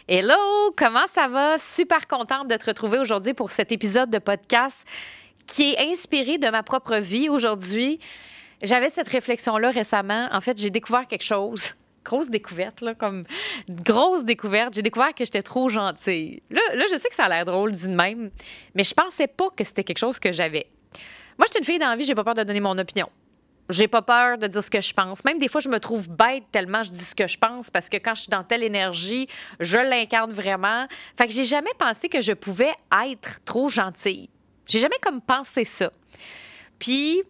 Hello, comment ça va? Super contente de te retrouver aujourd'hui pour cet épisode de podcast qui est inspiré de ma propre vie aujourd'hui. J'avais cette réflexion-là récemment. En fait, j'ai découvert quelque chose. Grosse découverte, là, comme grosse découverte. J'ai découvert que j'étais trop gentille. Là, je sais que ça a l'air drôle dit de même, mais je pensais pas que c'était quelque chose que j'avais. Moi, je suis une fille dans la vie, j'ai pas peur de donner mon opinion. J'ai pas peur de dire ce que je pense. Même des fois, je me trouve bête tellement je dis ce que je pense parce que quand je suis dans telle énergie, je l'incarne vraiment. Fait que j'ai jamais pensé que je pouvais être trop gentille. J'ai jamais comme pensé ça. Puis,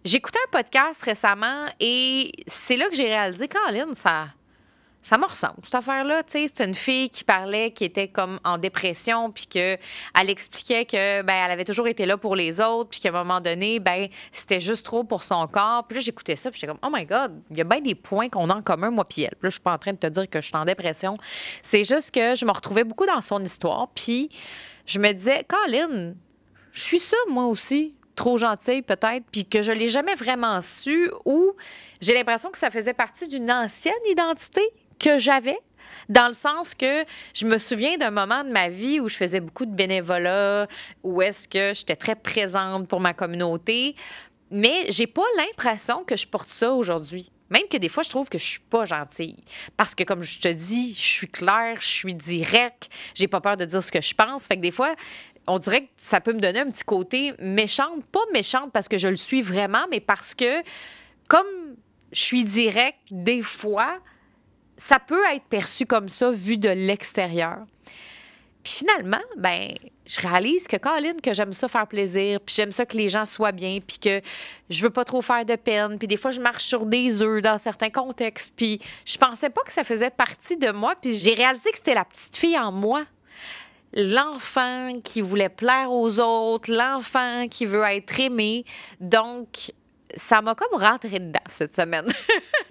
j'ai écouté un podcast récemment et c'est là que j'ai réalisé, Caroline, ça me ressemble, cette affaire-là. Tu sais, c'est une fille qui parlait, qui était comme en dépression, puis qu'elle expliquait que, ben, elle avait toujours été là pour les autres, puis qu'à un moment donné, ben, c'était juste trop pour son corps. Puis là, j'écoutais ça, puis j'étais comme, oh my God, il y a bien des points qu'on a en commun, moi, puis elle. Puis là, je suis pas en train de te dire que je suis en dépression. C'est juste que je me retrouvais beaucoup dans son histoire, puis je me disais, Caroline, je suis ça, moi aussi. Trop gentille peut-être, puis que je l'ai jamais vraiment su, ou j'ai l'impression que ça faisait partie d'une ancienne identité que j'avais, dans le sens que je me souviens d'un moment de ma vie où je faisais beaucoup de bénévolat, où est-ce que j'étais très présente pour ma communauté, mais j'ai pas l'impression que je porte ça aujourd'hui. Même que des fois, je trouve que je suis pas gentille. Parce que, comme je te dis, je suis claire, je suis directe, j'ai pas peur de dire ce que je pense. Fait que des fois, on dirait que ça peut me donner un petit côté méchante. Pas méchante parce que je le suis vraiment, mais parce que, comme je suis directe, des fois, ça peut être perçu comme ça, vu de l'extérieur. Puis finalement, ben, je réalise que, Caroline, que j'aime ça faire plaisir, puis j'aime ça que les gens soient bien, puis que je veux pas trop faire de peine, puis des fois, je marche sur des œufs dans certains contextes, puis je pensais pas que ça faisait partie de moi, puis j'ai réalisé que c'était la petite fille en moi. L'enfant qui voulait plaire aux autres, l'enfant qui veut être aimé. Donc, ça m'a comme rentré dedans cette semaine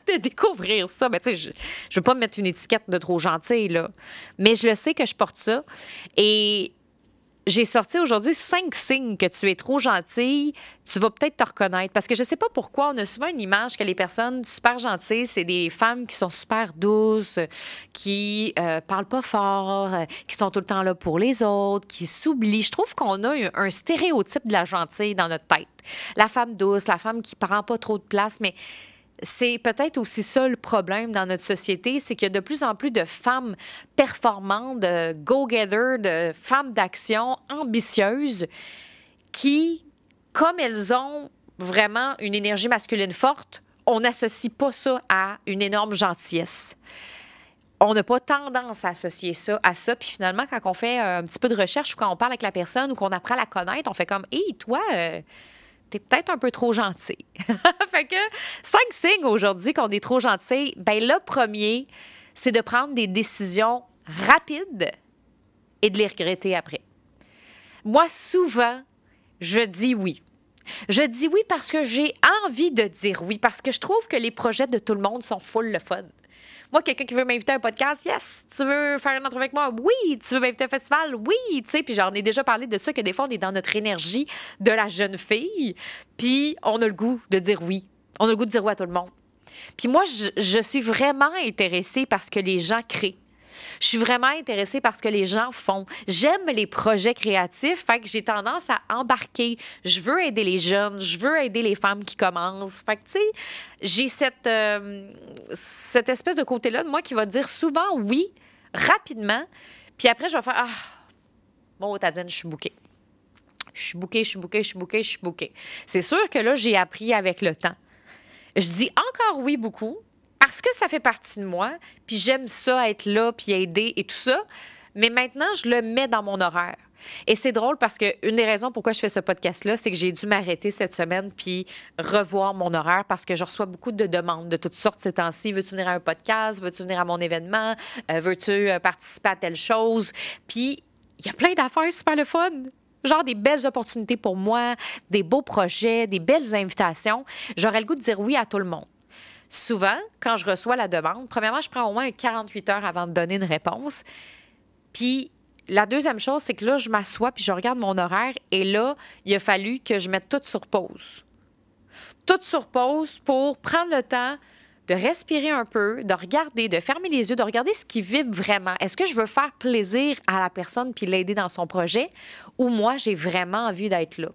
de découvrir ça. Mais tu sais, je veux pas me mettre une étiquette de trop gentille, là. Mais je le sais que je porte ça. Et j'ai sorti aujourd'hui 5 signes que tu es trop gentille. Tu vas peut-être te reconnaître. Parce que je sais pas pourquoi on a souvent une image que les personnes super gentilles, c'est des femmes qui sont super douces, qui parlent pas fort, qui sont tout le temps là pour les autres, qui s'oublient. Je trouve qu'on a un stéréotype de la gentille dans notre tête. La femme douce, la femme qui prend pas trop de place, mais c'est peut-être aussi ça le problème dans notre société, c'est qu'il y a de plus en plus de femmes performantes, de go-getters, de femmes d'action ambitieuses qui, comme elles ont vraiment une énergie masculine forte, on n'associe pas ça à une énorme gentillesse. On n'a pas tendance à associer ça à ça. Puis finalement, quand on fait un petit peu de recherche ou quand on parle avec la personne ou qu'on apprend à la connaître, on fait comme « Hey, toi... t'es peut-être un peu trop gentil. » Fait que 5 signes aujourd'hui qu'on est trop gentil. Bien, le premier, c'est de prendre des décisions rapides et de les regretter après. Moi, souvent, je dis oui. Je dis oui parce que j'ai envie de dire oui, parce que je trouve que les projets de tout le monde sont full le fun. Moi, quelqu'un qui veut m'inviter à un podcast, yes. Tu veux faire une entrevue avec moi? Oui. Tu veux m'inviter à un festival? Oui. Tu sais, puis j'en ai déjà parlé de ça, que des fois, on est dans notre énergie de la jeune fille, puis on a le goût de dire oui. On a le goût de dire oui à tout le monde. Puis moi, je suis vraiment intéressée parce que les gens créent. Je suis vraiment intéressée parce que les gens font. J'aime les projets créatifs, fait que j'ai tendance à embarquer. Je veux aider les jeunes, je veux aider les femmes qui commencent. Fait que, tu sais, j'ai cette espèce de côté-là de moi qui va dire souvent oui, rapidement, puis après, je vais faire « Ah, bon, Tadine, je suis bookée. Je suis bookée. » C'est sûr que là, j'ai appris avec le temps. Je dis encore oui beaucoup, parce que ça fait partie de moi, puis j'aime ça, être là, puis aider et tout ça. Mais maintenant, je le mets dans mon horaire. Et c'est drôle parce qu'une des raisons pourquoi je fais ce podcast-là, c'est que j'ai dû m'arrêter cette semaine puis revoir mon horaire parce que je reçois beaucoup de demandes de toutes sortes ces temps-ci. Veux-tu venir à un podcast? Veux-tu venir à mon événement? Veux-tu participer à telle chose? Puis, il y a plein d'affaires super le fun. Genre des belles opportunités pour moi, des beaux projets, des belles invitations. J'aurais le goût de dire oui à tout le monde. Souvent, quand je reçois la demande, premièrement, je prends au moins 48 heures avant de donner une réponse. Puis, la deuxième chose, c'est que là, je m'assois puis je regarde mon horaire et là, il a fallu que je mette tout sur pause. Tout sur pause pour prendre le temps de respirer un peu, de regarder, de fermer les yeux, de regarder ce qui vibre vraiment. Est-ce que je veux faire plaisir à la personne puis l'aider dans son projet ou moi, j'ai vraiment envie d'être là?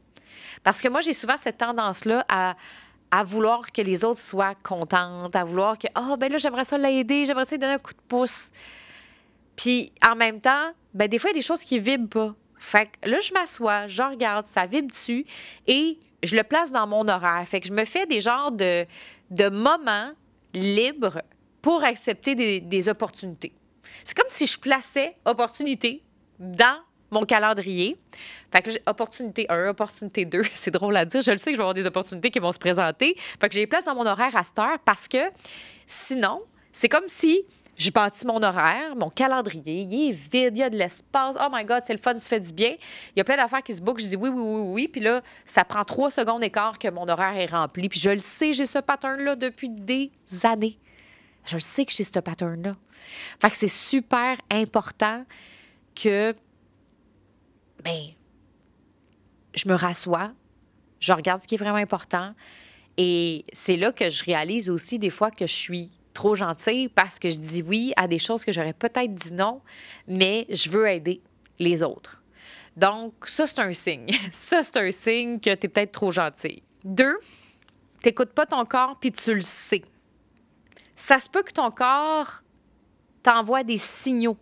Parce que moi, j'ai souvent cette tendance-là à vouloir que les autres soient contentes, à vouloir que, ben là, j'aimerais ça l'aider, j'aimerais ça lui donner un coup de pouce. Puis en même temps, ben des fois, il y a des choses qui vibrent pas. Fait que là, je m'assois, je regarde, ça vibre dessus et je le place dans mon horaire. Fait que je me fais des genres de moments libres pour accepter des opportunités. C'est comme si je plaçais opportunité dans mon calendrier. Fait que là, opportunité 1, opportunité 2, c'est drôle à dire. Je le sais que je vais avoir des opportunités qui vont se présenter. Fait que je les place dans mon horaire à cette heure parce que sinon, c'est comme si je bâtis mon horaire, mon calendrier, il est vide, il y a de l'espace. Oh my God, c'est le fun, ça fait du bien. Il y a plein d'affaires qui se bookent. Je dis oui, oui, oui, oui. Puis là, ça prend 3 secondes et quart que mon horaire est rempli. Puis je le sais, j'ai ce pattern-là depuis des années. Je le sais que j'ai ce pattern-là. Fait que c'est super important que, je me rassois, je regarde ce qui est vraiment important. Et c'est là que je réalise aussi des fois que je suis trop gentille parce que je dis oui à des choses que j'aurais peut-être dit non, mais je veux aider les autres. Donc, ça, c'est un signe. Ça, c'est un signe que tu es peut-être trop gentille. 2, tu n'écoutes pas ton corps puis tu le sais. Ça se peut que ton corps t'envoie des signaux.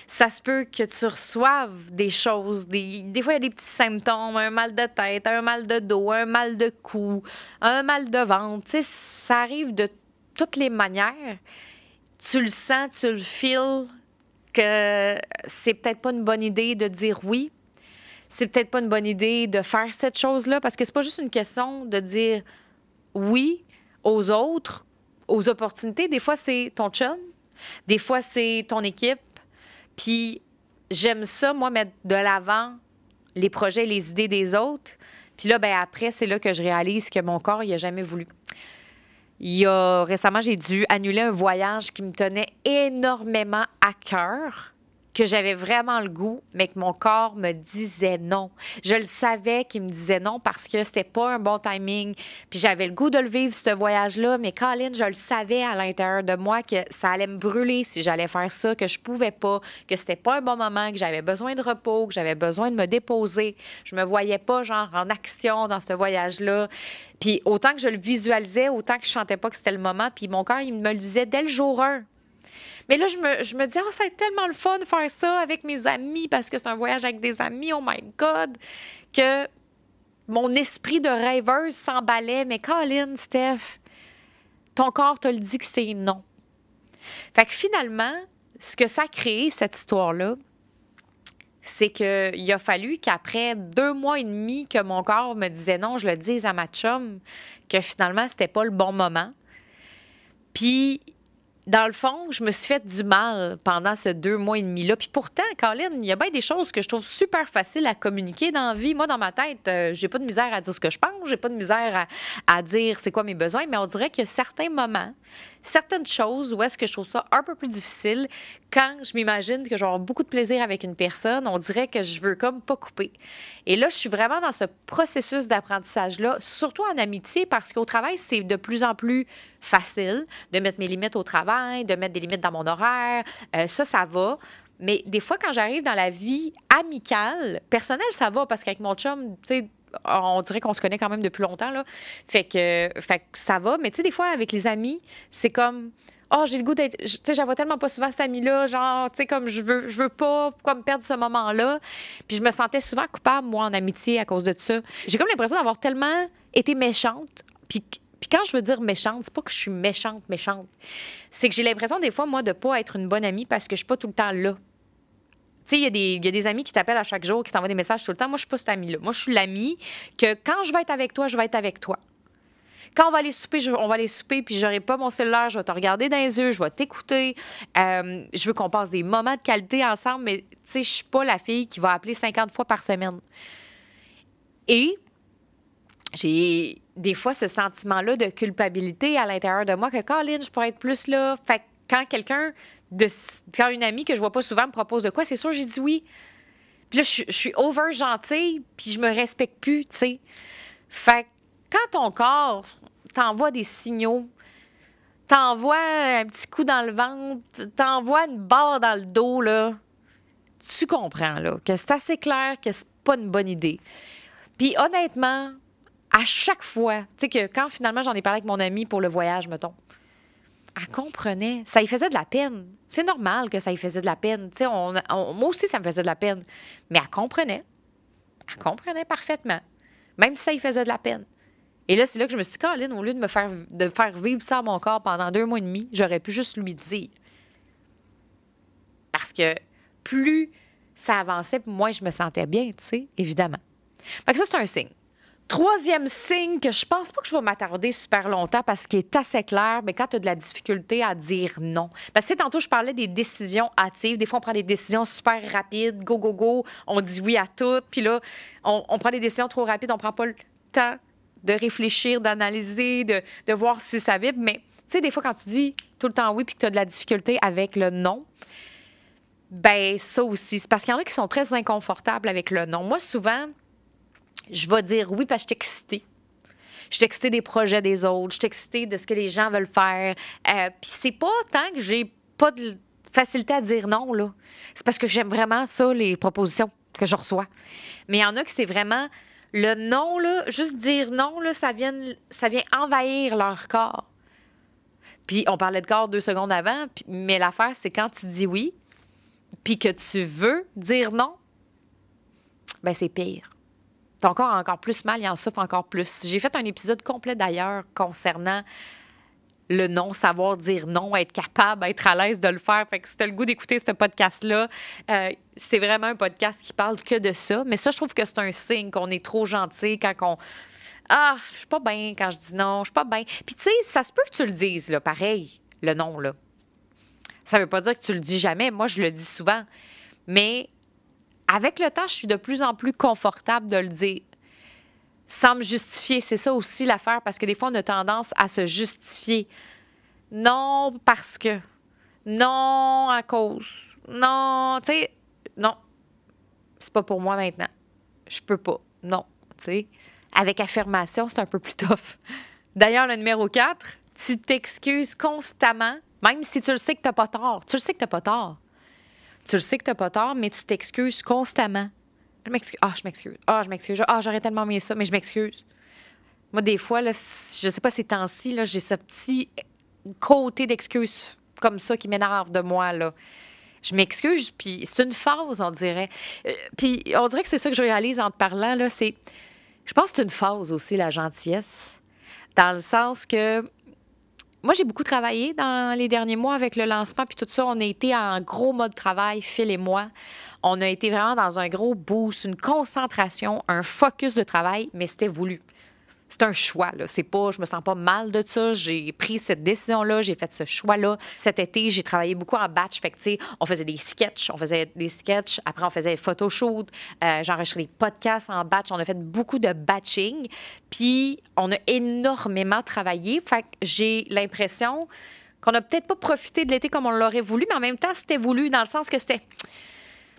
Ça se peut que tu reçoives des choses. Des fois, il y a des petits symptômes, un mal de tête, un mal de dos, un mal de cou, un mal de ventre. Tu sais, ça arrive de toutes les manières. Tu le sens, tu le feels que c'est peut-être pas une bonne idée de dire oui. C'est peut-être pas une bonne idée de faire cette chose-là parce que c'est pas juste une question de dire oui aux autres, aux opportunités. Des fois, c'est ton chum. Des fois, c'est ton équipe. Puis j'aime ça, moi, mettre de l'avant les projets et les idées des autres. Puis là, après, c'est là que je réalise que mon corps, il n'a jamais voulu. Récemment, j'ai dû annuler un voyage qui me tenait énormément à cœur, que j'avais vraiment le goût, mais que mon corps me disait non. Je le savais qu'il me disait non parce que c'était pas un bon timing. Puis j'avais le goût de le vivre, ce voyage-là, mais Colin, je le savais à l'intérieur de moi que ça allait me brûler si j'allais faire ça, que je pouvais pas, que c'était pas un bon moment, que j'avais besoin de repos, que j'avais besoin de me déposer. Je me voyais pas, genre, en action dans ce voyage-là. Puis autant que je le visualisais, autant que je sentais pas que c'était le moment. Puis mon corps, il me le disait dès le jour 1. Mais là, je me dis, ça va être tellement le fun de faire ça avec mes amis parce que c'est un voyage avec des amis, oh my God, que mon esprit de rêveuse s'emballait. Mais Colin, Steph, ton corps te le dit que c'est non. Fait que finalement, ce que ça a créé, cette histoire-là, c'est qu'il a fallu qu'après 2 mois et demi que mon corps me disait non, je le dise à ma chum, que finalement, c'était pas le bon moment. Puis, dans le fond, je me suis fait du mal pendant ce 2 mois et demi-là. Puis pourtant, Colin, il y a bien des choses que je trouve super faciles à communiquer dans la vie. Moi, dans ma tête, j'ai pas de misère à dire ce que je pense, j'ai pas de misère à dire c'est quoi mes besoins, mais on dirait qu'il y a certains moments, certaines choses où est-ce que je trouve ça un peu plus difficile quand je m'imagine que je vais avoir beaucoup de plaisir avec une personne, on dirait que je veux comme pas couper. Et là, je suis vraiment dans ce processus d'apprentissage-là, surtout en amitié, parce qu'au travail, c'est de plus en plus facile de mettre mes limites au travail, de mettre des limites dans mon horaire. Ça va. Mais des fois, quand j'arrive dans la vie amicale, personnelle, ça va, parce qu'avec mon chum, tu sais, on dirait qu'on se connaît quand même depuis longtemps, là. Fait que ça va. Mais tu sais, des fois, avec les amis, c'est comme... j'ai le goût d'être... Tu sais, j'en vois tellement pas souvent cet ami-là, genre, tu sais, comme je veux pas comme perdre ce moment-là. Puis je me sentais souvent coupable, moi, en amitié à cause de ça. J'ai comme l'impression d'avoir tellement été méchante. Puis quand je veux dire méchante, c'est pas que je suis méchante. C'est que j'ai l'impression, des fois, moi, de pas être une bonne amie parce que je suis pas tout le temps là. Tu sais, il y a des amis qui t'appellent à chaque jour, qui t'envoient des messages tout le temps. Moi, je suis pas cette amie-là. Moi, je suis l'amie que quand je vais être avec toi, je vais être avec toi. Quand on va aller souper, on va aller souper, puis j'aurai pas mon cellulaire, je vais te regarder dans les yeux, je vais t'écouter. Je veux qu'on passe des moments de qualité ensemble, mais tu sais, je suis pas la fille qui va appeler 50 fois par semaine. Et j'ai des fois ce sentiment-là de culpabilité à l'intérieur de moi que, Colin, je pourrais être plus là. Fait que quand une amie que je vois pas souvent me propose de quoi, c'est sûr, j'ai dit oui. Puis là, je suis over gentille, puis je me respecte plus, tu sais. Fait que quand ton corps t'envoie des signaux t'envoie un petit coup dans le ventre, t'envoie une barre dans le dos, là, tu comprends là, que c'est assez clair que c'est pas une bonne idée. Puis honnêtement, à chaque fois, tu sais que quand finalement j'en ai parlé avec mon amie pour le voyage, mettons, elle comprenait. Ça lui faisait de la peine. C'est normal que ça lui faisait de la peine. Tu sais, moi aussi, ça me faisait de la peine. Mais elle comprenait. Elle comprenait parfaitement. Même si ça lui faisait de la peine. Et là, c'est là que je me suis dit, Caroline, au lieu de faire vivre ça à mon corps pendant 2 mois et demi, j'aurais pu juste lui dire. Parce que plus ça avançait, moins je me sentais bien, tu sais, évidemment. Fait que ça, c'est un signe. Troisième signe que je pense pas que je vais m'attarder super longtemps parce qu'il est assez clair, mais quand tu as de la difficulté à dire non. Parce que tantôt, je parlais des décisions hâtives. Des fois, on prend des décisions super rapides, go, go, go, on dit oui à tout. Puis là, on prend des décisions trop rapides, on prend pas le temps de réfléchir, d'analyser, de voir si ça vibre. Mais tu sais, des fois, quand tu dis tout le temps oui puis que tu as de la difficulté avec le non, ben ça aussi, c'est parce qu'il y en a qui sont très inconfortables avec le non. Moi, souvent, je vais dire oui parce que je suis excitée. Je suis excitée des projets des autres. Je suis excitée de ce que les gens veulent faire. Puis c'est pas tant que j'ai pas de facilité à dire non, là. C'est parce que j'aime vraiment ça, les propositions que je reçois. Mais il y en a qui c'est vraiment le non, là, juste dire non, là, ça vient envahir leur corps. Puis on parlait de corps 2 secondes avant, mais l'affaire, c'est quand tu dis oui, puis que tu veux dire non, ben c'est pire. Ton corps a encore plus mal, il en souffre encore plus. J'ai fait un épisode complet d'ailleurs concernant le non, savoir dire non, être capable, être à l'aise de le faire. Fait que si tu as le goût d'écouter ce podcast-là, c'est vraiment un podcast qui parle que de ça. Mais ça, je trouve que c'est un signe qu'on est trop gentil quand on... Ah, je suis pas bien quand je dis non, je suis pas bien. Puis tu sais, ça se peut que tu le dises, là, pareil, le non, là. Ça veut pas dire que tu le dis jamais. Moi, je le dis souvent. Mais avec le temps, je suis de plus en plus confortable de le dire. Sans me justifier, c'est ça aussi l'affaire, parce que des fois, on a tendance à se justifier. Non, parce que. Non, à cause. Non, tu sais, non. C'est pas pour moi maintenant. Je peux pas. Non, tu sais. Avec affirmation, c'est un peu plus tough. D'ailleurs, le numéro 4, tu t'excuses constamment, même si tu le sais que t'as pas tort. Tu le sais que t'as pas tort. Tu le sais que t'as pas tort, mais tu t'excuses constamment. Je m'excuse. Ah, je m'excuse. Ah, je m'excuse. Ah, j'aurais tellement aimé ça, mais je m'excuse. Moi, des fois, là, je sais pas ces temps-ci, là, j'ai ce petit côté d'excuse comme ça qui m'énerve de moi, là. Je m'excuse, puis c'est une phase, on dirait. Puis on dirait que c'est ça que je réalise en te parlant, là, c'est... Je pense que c'est une phase aussi, la gentillesse, dans le sens que moi, j'ai beaucoup travaillé dans les derniers mois avec le lancement, puis tout ça. On a été en gros mode travail, Phil et moi. On a été vraiment dans un gros boost, une concentration, un focus de travail, mais c'était voulu. C'est un choix, là. C'est pas, je me sens pas mal de ça. J'ai pris cette décision-là, j'ai fait ce choix-là. Cet été, j'ai travaillé beaucoup en batch. Fait que, tu sais, on faisait des sketchs, après on faisait des photoshoots, j'enregistrais des podcasts en batch. On a fait beaucoup de batching. Puis, on a énormément travaillé. Fait que j'ai l'impression qu'on a peut-être pas profité de l'été comme on l'aurait voulu, mais en même temps, c'était voulu dans le sens que c'était...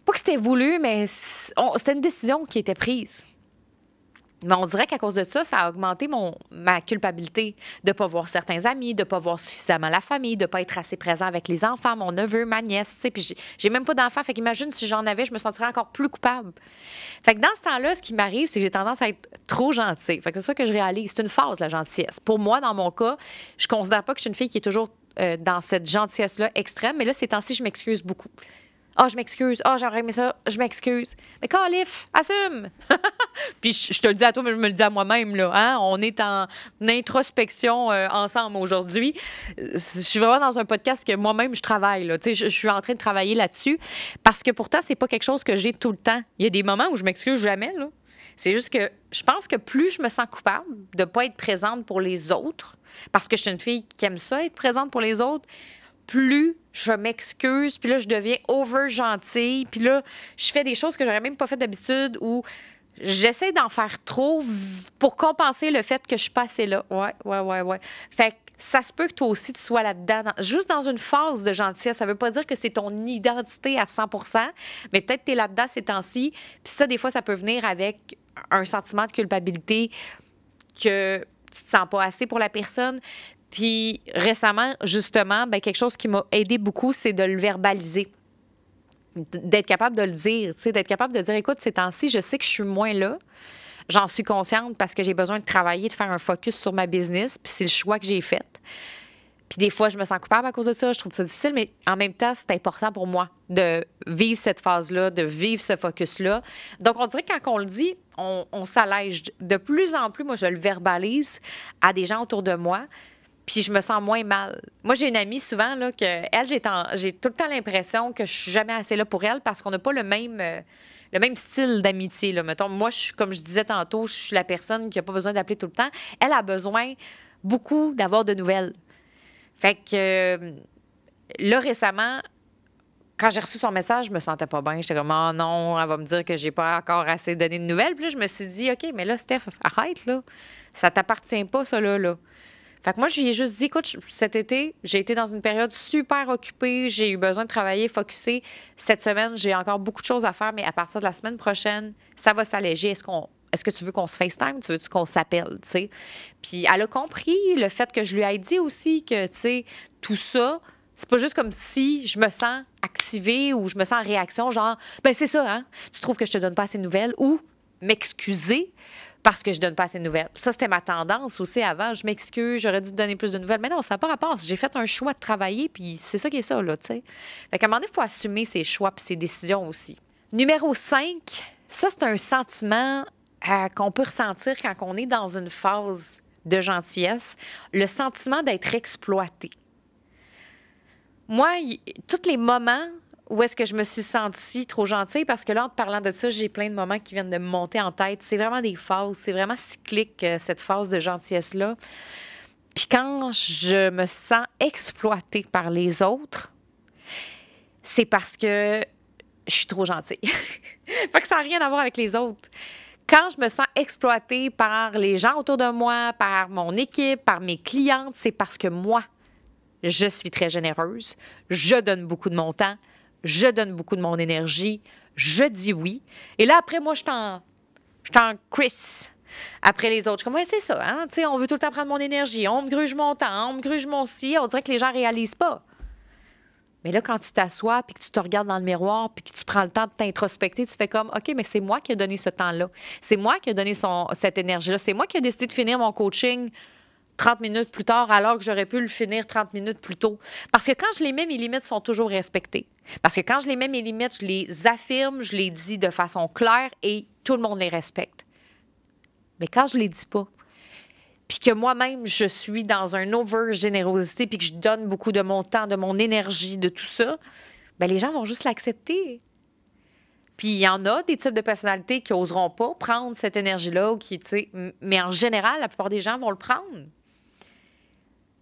Pas que c'était voulu, mais c'était une décision qui était prise. Mais on dirait qu'à cause de ça, ça a augmenté ma culpabilité de ne pas voir certains amis, de ne pas voir suffisamment la famille, de ne pas être assez présent avec les enfants, mon neveu, ma nièce, tu sais. Puis j'ai même pas d'enfants, fait qu'imagine si j'en avais, je me sentirais encore plus coupable. Fait que dans ce temps-là, ce qui m'arrive, c'est que j'ai tendance à être trop gentille. Fait que c'est ça que je réalise. C'est une phase, la gentillesse. Pour moi, dans mon cas, je considère pas que je suis une fille qui est toujours dans cette gentillesse-là extrême, mais là, ces temps-ci, je m'excuse beaucoup. Ah, je m'excuse. Ah, j'aurais aimé ça. Je m'excuse. Mais Calif, assume. Puis je te le dis à toi, mais je me le dis à moi-même, là. Hein? On est en introspection ensemble aujourd'hui. Je suis vraiment dans un podcast que moi-même, je travaille, là. Tu sais, je suis en train de travailler là-dessus parce que pourtant, c'est pas quelque chose que j'ai tout le temps. Il y a des moments où je m'excuse jamais, là. C'est juste que je pense que plus je me sens coupable de pas être présente pour les autres, parce que je suis une fille qui aime ça, être présente pour les autres, plus je m'excuse, puis là, je deviens over-gentille, puis là, je fais des choses que j'aurais même pas faites d'habitude ou j'essaie d'en faire trop pour compenser le fait que je suis pas assez là. Ouais. Fait que ça se peut que toi aussi, tu sois là-dedans, juste dans une phase de gentillesse. Ça veut pas dire que c'est ton identité à 100%, mais peut-être que tu es là-dedans ces temps-ci. Puis ça, des fois, ça peut venir avec un sentiment de culpabilité que tu te sens pas assez pour la personne. Puis récemment, justement, ben, quelque chose qui m'a aidé beaucoup, c'est de le verbaliser. D'être capable de le dire, tu sais, d'être capable de dire, écoute, ces temps-ci, je sais que je suis moins là. J'en suis consciente parce que j'ai besoin de travailler, de faire un focus sur ma business, puis c'est le choix que j'ai fait. Puis des fois, je me sens coupable à cause de ça, je trouve ça difficile, mais en même temps, c'est important pour moi de vivre cette phase-là, de vivre ce focus-là. Donc, on dirait que quand on le dit, on s'allège. De plus en plus, moi, je le verbalise à des gens autour de moi, puis je me sens moins mal. Moi, j'ai une amie souvent, là, que elle, j'ai tout le temps l'impression que je suis jamais assez là pour elle parce qu'on n'a pas le même style d'amitié, là. Mettons, moi, comme je disais tantôt, je suis la personne qui n'a pas besoin d'appeler tout le temps. Elle a besoin beaucoup d'avoir de nouvelles. Fait que là, récemment, quand j'ai reçu son message, je me sentais pas bien. J'étais comme, oh non, elle va me dire que j'ai pas encore assez donné de nouvelles. Puis là, je me suis dit, OK, mais là, Steph, arrête, là. Ça t'appartient pas, ça, là. Fait que moi, je lui ai juste dit, écoute, cet été, j'ai été dans une période super occupée. J'ai eu besoin de travailler, focusser. Cette semaine, j'ai encore beaucoup de choses à faire, mais à partir de la semaine prochaine, ça va s'alléger. Est-ce que tu veux qu'on se FaceTime? Tu veux qu'on s'appelle, tu sais? Puis elle a compris le fait que je lui ai dit aussi que, tu sais, tout ça, c'est pas juste comme si je me sens activée ou je me sens en réaction, genre, ben c'est ça, hein? Tu trouves que je te donne pas assez de nouvelles ou m'excuser parce que je donne pas assez de nouvelles. Ça, c'était ma tendance aussi avant. Je m'excuse, j'aurais dû te donner plus de nouvelles. Mais non, ça n'a pas rapport. J'ai fait un choix de travailler, puis c'est ça qui est ça, là, tu sais. Fait qu'à un moment donné, il faut assumer ses choix puis ses décisions aussi. Numéro 5, ça, c'est un sentiment qu'on peut ressentir quand on est dans une phase de gentillesse, le sentiment d'être exploité. Moi, tous les moments où est-ce que je me suis sentie trop gentille, parce que là, en te parlant de ça, j'ai plein de moments qui viennent de me monter en tête. C'est vraiment des phases, c'est vraiment cyclique, cette phase de gentillesse-là. Puis quand je me sens exploitée par les autres, c'est parce que je suis trop gentille. Fait que ça n'a rien à voir avec les autres. Quand je me sens exploitée par les gens autour de moi, par mon équipe, par mes clientes, c'est parce que moi, je suis très généreuse, je donne beaucoup de mon temps, je donne beaucoup de mon énergie, je dis oui. Et là, après, moi, je suis en Chris. Après les autres, je suis comme, ouais, c'est ça, hein? Tu sais, on veut tout le temps prendre mon énergie, on me gruge mon temps, on me gruge mon si, on dirait que les gens ne réalisent pas. Mais là, quand tu t'assois, puis que tu te regardes dans le miroir, puis que tu prends le temps de t'introspecter, tu fais comme, OK, mais c'est moi qui ai donné ce temps-là. C'est moi qui ai donné cette énergie-là. C'est moi qui ai décidé de finir mon coaching 30 minutes plus tard, alors que j'aurais pu le finir 30 minutes plus tôt. Parce que quand je les mets, mes limites sont toujours respectées. Parce que quand je les mets, mes limites, je les affirme, je les dis de façon claire et tout le monde les respecte. Mais quand je les dis pas, puis que moi-même, je suis dans un over-générosité, puis que je donne beaucoup de mon temps, de mon énergie, de tout ça, bien, les gens vont juste l'accepter. Puis il y en a des types de personnalités qui n'oseront pas prendre cette énergie-là, ou qui, tu sais, mais en général, la plupart des gens vont le prendre.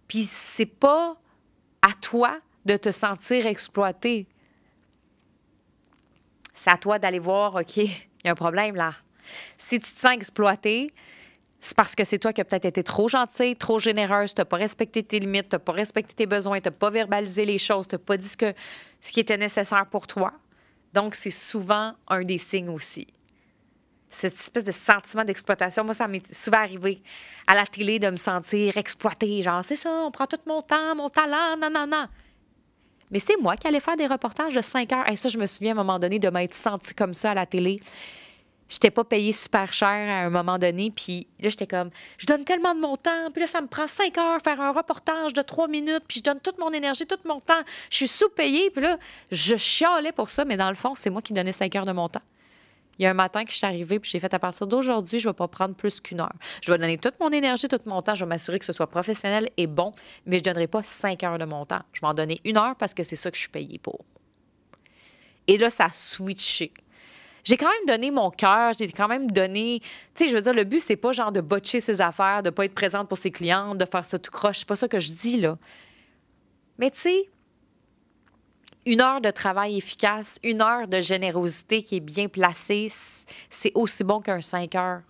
Puis c'est pas à toi de te sentir exploité. C'est à toi d'aller voir, OK, il y a un problème là. Si tu te sens exploité, c'est parce que c'est toi qui as peut-être été trop gentille, trop généreuse, tu n'as pas respecté tes limites, tu n'as pas respecté tes besoins, tu n'as pas verbalisé les choses, tu n'as pas dit ce qui était nécessaire pour toi. Donc, c'est souvent un des signes aussi. Cette espèce de sentiment d'exploitation, moi, ça m'est souvent arrivé à la télé de me sentir exploitée. Genre, c'est ça, on prend tout mon temps, mon talent, non, non, non. Mais c'est moi qui allais faire des reportages de 5 heures. Et ça, je me souviens à un moment donné de m'être sentie comme ça à la télé. Je n'étais pas payée super cher à un moment donné. Puis là, j'étais comme, je donne tellement de mon temps. Puis là, ça me prend 5 heures faire un reportage de 3 minutes. Puis je donne toute mon énergie, tout mon temps. Je suis sous-payée. Puis là, je chialais pour ça. Mais dans le fond, c'est moi qui donnais 5 heures de mon temps. Il y a un matin que je suis arrivée, puis j'ai fait à partir d'aujourd'hui, je ne vais pas prendre plus qu'1 heure. Je vais donner toute mon énergie, tout mon temps. Je vais m'assurer que ce soit professionnel et bon, mais je ne donnerai pas 5 heures de mon temps. Je vais en donner 1 heure parce que c'est ça que je suis payée pour. Et là, ça a switché. J'ai quand même donné mon cœur, j'ai quand même donné... Tu sais, je veux dire, le but, c'est pas genre de botcher ses affaires, de pas être présente pour ses clientes, de faire ça tout croche. C'est pas ça que je dis, là. Mais tu sais, 1 heure de travail efficace, 1 heure de générosité qui est bien placée, c'est aussi bon qu'un 5 heures,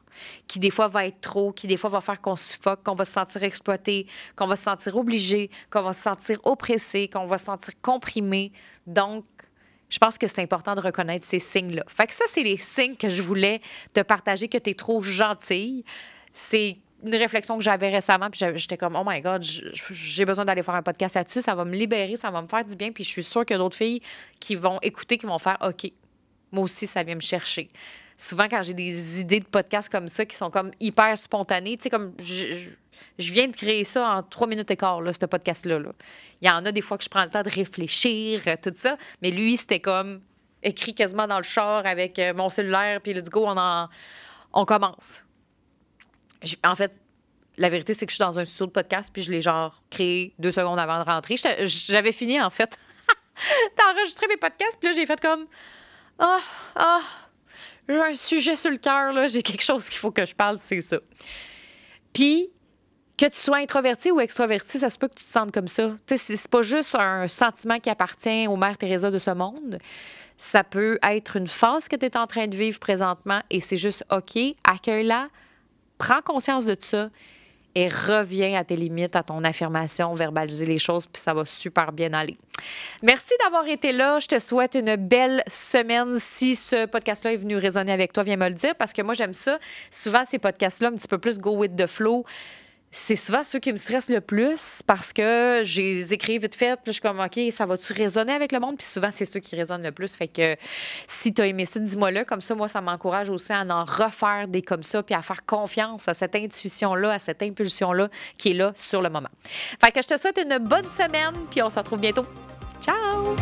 qui des fois va être trop, qui des fois va faire qu'on suffoque, qu'on va se sentir exploité, qu'on va se sentir obligé, qu'on va se sentir oppressé, qu'on va se sentir comprimé. Donc, je pense que c'est important de reconnaître ces signes-là. Fait que ça, c'est les signes que je voulais te partager, que tu es trop gentille. C'est une réflexion que j'avais récemment, puis j'étais comme, oh my God, j'ai besoin d'aller faire un podcast là-dessus, ça va me libérer, ça va me faire du bien, puis je suis sûre qu'il y a d'autres filles qui vont écouter, qui vont faire, OK, moi aussi, ça vient me chercher. Souvent, quand j'ai des idées de podcasts comme ça, qui sont comme hyper spontanées, tu sais, comme je viens de créer ça en 3 minutes et quart, là, ce podcast-là. Là. Il y en a des fois que je prends le temps de réfléchir, tout ça, mais lui, c'était comme écrit quasiment dans le char avec mon cellulaire, puis let's go, on commence. En fait, la vérité, c'est que je suis dans un studio de podcast, puis je l'ai genre créé 2 secondes avant de rentrer. J'avais fini, en fait, d'enregistrer mes podcasts, puis là, j'ai fait comme j'ai un sujet sur le cœur, là, j'ai quelque chose qu'il faut que je parle, c'est ça. Puis, que tu sois introverti ou extroverti, ça se peut que tu te sentes comme ça. Tu sais, c'est pas juste un sentiment qui appartient aux Mères Teresa de ce monde. Ça peut être une phase que tu es en train de vivre présentement et c'est juste OK, accueille-la, prends conscience de ça et reviens à tes limites, à ton affirmation, verbaliser les choses, puis ça va super bien aller. Merci d'avoir été là. Je te souhaite une belle semaine. Si ce podcast-là est venu résonner avec toi, viens me le dire parce que moi, j'aime ça. Souvent, ces podcasts-là, un petit peu plus go with the flow, c'est souvent ceux qui me stressent le plus parce que je les écris vite fait, puis je suis comme, OK, ça va-tu résonner avec le monde? Puis souvent, c'est ceux qui résonnent le plus. Fait que si tu as aimé ça, dis-moi-le. Comme ça, moi, ça m'encourage aussi à en refaire des comme ça, puis à faire confiance à cette intuition-là, à cette impulsion-là qui est là sur le moment. Fait que je te souhaite une bonne semaine, puis on se retrouve bientôt. Ciao!